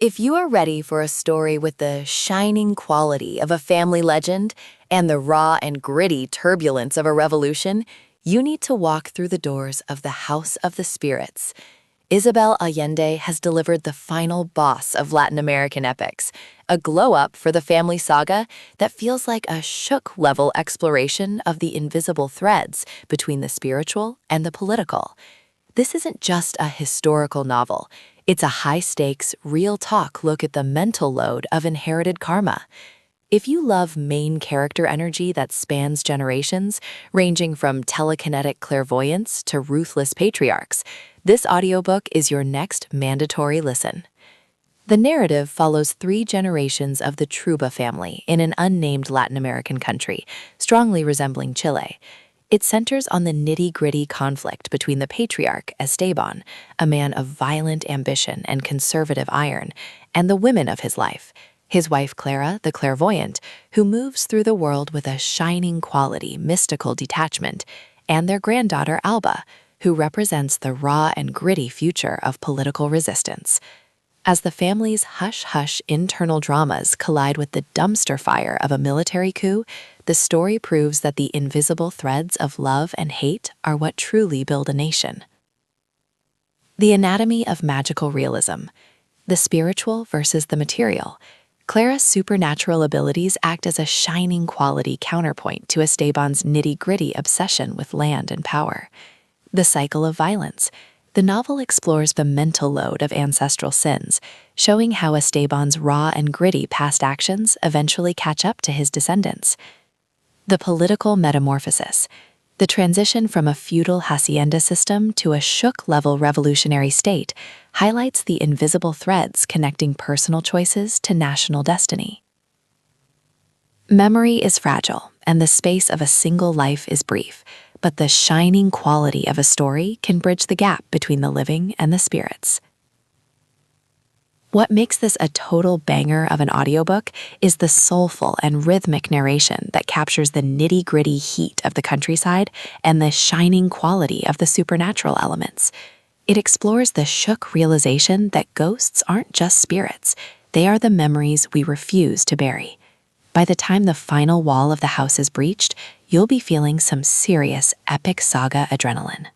If you are ready for a story with the shining quality of a family legend and the raw and gritty turbulence of a revolution, you need to walk through the doors of the House of the Spirits. Isabel Allende has delivered the final boss of Latin American epics, a glow-up for the family saga that feels like a Shook-level exploration of the invisible threads between the spiritual and the political. This isn't just a historical novel. It's a high-stakes, real-talk look at the mental load of inherited karma. If you love main character energy that spans generations, ranging from telekinetic clairvoyance to ruthless patriarchs, this audiobook is your next mandatory listen. The narrative follows 3 generations of the Truba family in an unnamed Latin American country, strongly resembling Chile. It centers on the nitty-gritty conflict between the patriarch, Esteban, a man of violent ambition and conservative iron, and the women of his life, his wife Clara, the clairvoyant, who moves through the world with a shining quality, mystical detachment, and their granddaughter Alba, who represents the raw and gritty future of political resistance. As the family's hush-hush internal dramas collide with the dumpster fire of a military coup, the story proves that the invisible threads of love and hate are what truly build a nation. The anatomy of magical realism, the spiritual versus the material. Clara's supernatural abilities act as a shining quality counterpoint to Esteban's nitty-gritty obsession with land and power. The cycle of violence. The novel explores the mental load of ancestral sins, showing how Esteban's raw and gritty past actions eventually catch up to his descendants. The political metamorphosis. The transition from a feudal hacienda system to a Shook-level revolutionary state highlights the invisible threads connecting personal choices to national destiny. Memory is fragile, and the space of a single life is brief, but the shining quality of a story can bridge the gap between the living and the spirits. What makes this a total banger of an audiobook is the soulful and rhythmic narration that captures the nitty-gritty heat of the countryside and the shining quality of the supernatural elements. It explores the Shook realization that ghosts aren't just spirits, they are the memories we refuse to bury. By the time the final wall of the house is breached, you'll be feeling some serious epic saga adrenaline.